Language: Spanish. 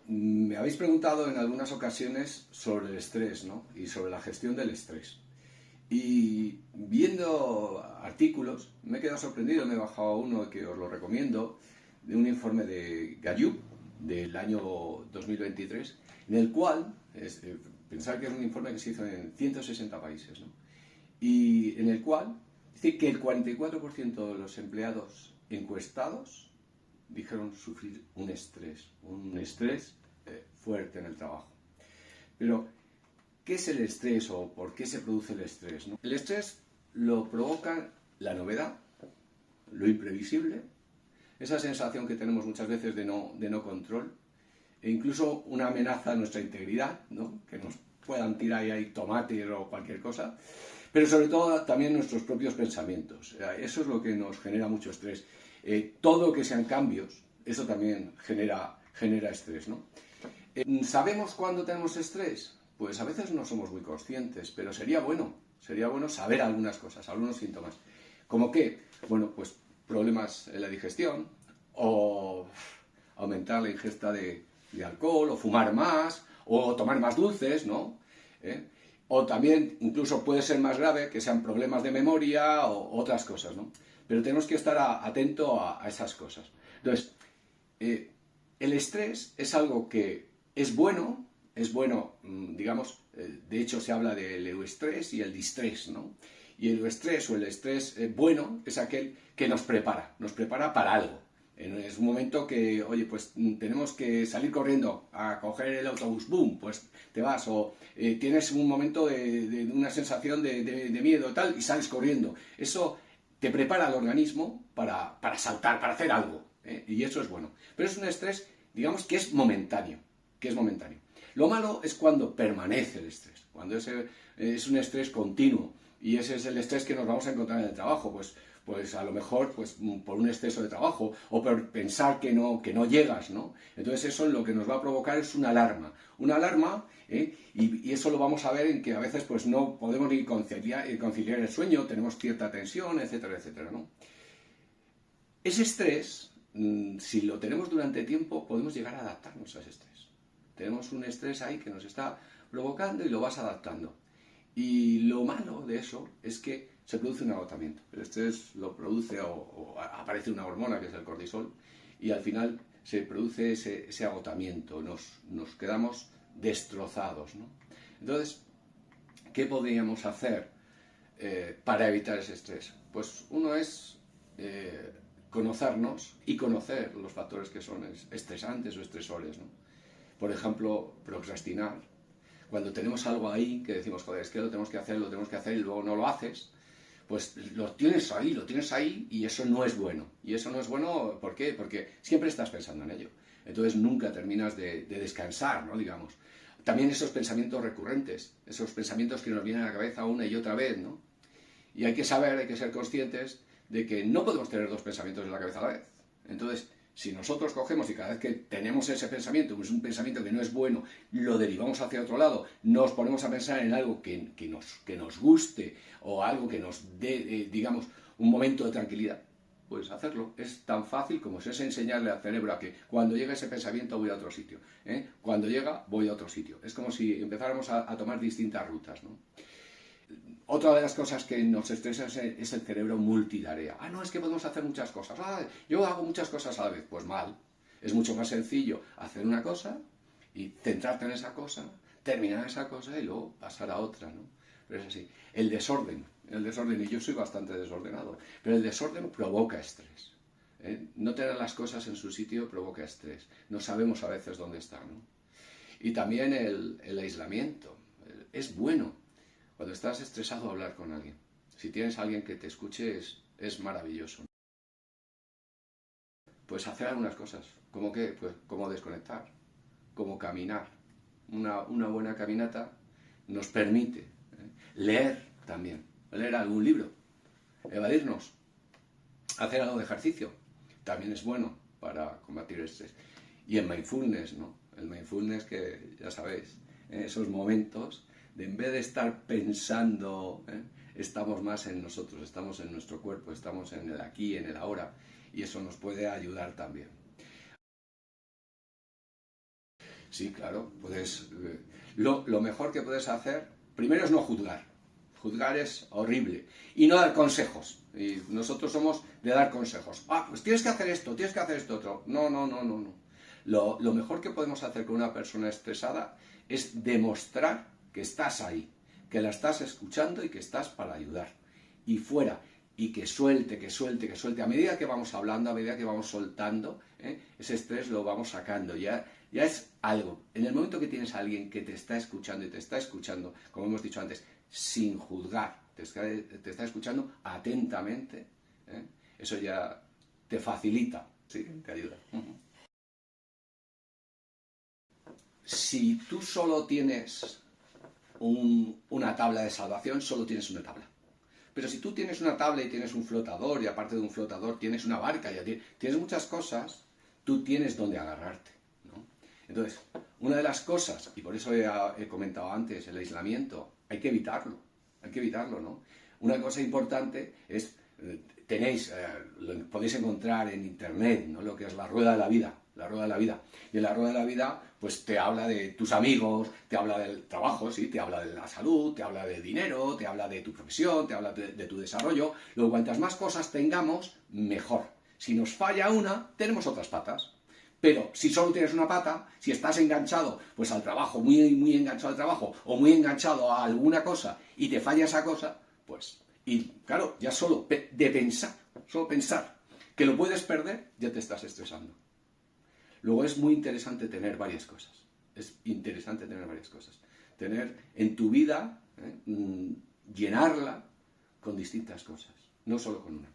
Me habéis preguntado en algunas ocasiones sobre el estrés, ¿no? Y sobre la gestión del estrés. Y viendo artículos, me he quedado sorprendido, me he bajado uno que os lo recomiendo, de un informe de Gallup del año 2023, en el cual, pensar que es un informe que se hizo en 160 países, ¿no? Y en el cual dice que el 44% de los empleados encuestados dijeron sufrir un estrés fuerte en el trabajo. Pero, ¿qué es el estrés o por qué se produce el estrés, no? El estrés lo provoca la novedad, lo imprevisible, esa sensación que tenemos muchas veces de no control, e incluso una amenaza a nuestra integridad, ¿no? Que nos puedan tirar ahí tomates o cualquier cosa, pero sobre todo también nuestros propios pensamientos. Eso es lo que nos genera mucho estrés. Todo lo que sean cambios, eso también genera estrés, ¿no? ¿Sabemos cuándo tenemos estrés? Pues a veces no somos muy conscientes, pero sería bueno saber algunas cosas, algunos síntomas. ¿Cómo qué? Bueno, pues problemas en la digestión, o aumentar la ingesta de alcohol, o fumar más, o tomar más dulces, ¿no? O también, incluso puede ser más grave, que sean problemas de memoria o otras cosas, ¿no? Pero tenemos que estar atento a esas cosas. Entonces, el estrés es algo que es bueno, digamos, de hecho se habla del euestrés y el distrés, ¿no? Y el euestrés o el estrés bueno es aquel que nos prepara para algo. Es un momento que, oye, pues tenemos que salir corriendo a coger el autobús, ¡boom!, pues te vas, o tienes un momento de una sensación de miedo tal y sales corriendo. Eso te prepara al organismo para saltar, para hacer algo, y eso es bueno. Pero es un estrés, digamos, que es momentáneo, Lo malo es cuando permanece el estrés, cuando es un estrés continuo, y ese es el estrés que nos vamos a encontrar en el trabajo, pues a lo mejor pues, por un exceso de trabajo o por pensar que no llegas, ¿no? Entonces eso lo que nos va a provocar es una alarma, y eso lo vamos a ver en que a veces pues no podemos ni conciliar el sueño, tenemos cierta tensión, etcétera, etcétera, ¿no? Ese estrés, si lo tenemos durante tiempo, podemos llegar a adaptarnos a ese estrés. Tenemos un estrés ahí que nos está provocando y lo vas adaptando. Y lo malo de eso es que se produce un agotamiento. El estrés lo produce o aparece una hormona que es el cortisol y al final se produce ese agotamiento, nos quedamos destrozados, ¿no? Entonces, ¿qué podríamos hacer para evitar ese estrés? Pues uno es conocernos y conocer los factores que son estresantes o estresores, ¿no? Por ejemplo, procrastinar. Cuando tenemos algo ahí que decimos, joder, es que lo tenemos que hacer y luego no lo haces, pues lo tienes ahí y eso no es bueno. Y eso no es bueno, ¿por qué? Porque siempre estás pensando en ello. Entonces nunca terminas de descansar, ¿no? Digamos. También esos pensamientos recurrentes, esos pensamientos que nos vienen a la cabeza una y otra vez, ¿no? Y hay que ser conscientes de que no podemos tener dos pensamientos en la cabeza a la vez. Entonces, si nosotros cogemos y cada vez que tenemos ese pensamiento, es un pensamiento que no es bueno, lo derivamos hacia otro lado, nos ponemos a pensar en algo que nos guste o algo que nos dé, digamos, un momento de tranquilidad, pues hacerlo. Es tan fácil como es enseñarle al cerebro a que cuando llega ese pensamiento voy a otro sitio. Cuando llega voy a otro sitio. Es como si empezáramos a tomar distintas rutas, ¿no? Otra de las cosas que nos estresa es el cerebro multitarea. No, es que podemos hacer muchas cosas. Yo hago muchas cosas a la vez. Pues mal. Es mucho más sencillo hacer una cosa y centrarte en esa cosa, terminar esa cosa y luego pasar a otra, ¿no? Pero es así. El desorden, y yo soy bastante desordenado, pero el desorden provoca estrés. No tener las cosas en su sitio provoca estrés. No sabemos a veces dónde están, ¿no? Y también el aislamiento. Es bueno cuando estás estresado hablar con alguien. Si tienes a alguien que te escuche es maravilloso. Pues hacer algunas cosas. ¿Cómo qué? Pues como desconectar, como caminar. Una buena caminata nos permite leer también, leer algún libro, evadirnos, hacer algo de ejercicio. También es bueno para combatir el estrés. Y el mindfulness, ¿no? El mindfulness que ya sabéis, esos momentos de en vez de estar pensando, estamos más en nosotros, estamos en nuestro cuerpo, estamos en el aquí, en el ahora, y eso nos puede ayudar también. Sí, claro, puedes... lo mejor que puedes hacer, primero es no juzgar. Juzgar es horrible. Y no dar consejos. Y nosotros somos de dar consejos. Ah, pues tienes que hacer esto, tienes que hacer esto otro. No, no, no, no, no. Lo mejor que podemos hacer con una persona estresada es demostrar que estás ahí, que la estás escuchando y que estás para ayudar. Y fuera. Y que suelte, que suelte, que suelte. A medida que vamos hablando, a medida que vamos soltando, ese estrés lo vamos sacando. Ya es algo. En el momento que tienes a alguien que te está escuchando y te está escuchando, como hemos dicho antes, sin juzgar, te está escuchando atentamente, eso ya te facilita, sí, te ayuda. Si tú solo tienes una tabla de salvación, solo tienes una tabla. Pero si tú tienes una tabla y tienes un flotador, y aparte de un flotador tienes una barca, y tienes muchas cosas, tú tienes donde agarrarte, ¿no? Entonces, una de las cosas, y por eso he comentado antes, el aislamiento, hay que evitarlo, ¿no? Una cosa importante es, lo podéis encontrar en internet, ¿no? Lo que es la rueda de la vida. La rueda de la vida. Y en la rueda de la vida, pues te habla de tus amigos, te habla del trabajo, ¿sí? Te habla de la salud, te habla de dinero, te habla de tu profesión, te habla de tu desarrollo. Luego, cuantas más cosas tengamos, mejor. Si nos falla una, tenemos otras patas. Pero si solo tienes una pata, si estás enganchado pues al trabajo, muy, muy enganchado al trabajo, o muy enganchado a alguna cosa, y te falla esa cosa, pues... Y claro, ya solo pensar que lo puedes perder, ya te estás estresando. Luego es muy interesante tener varias cosas. Es interesante tener varias cosas. Tener en tu vida, llenarla con distintas cosas, no solo con una.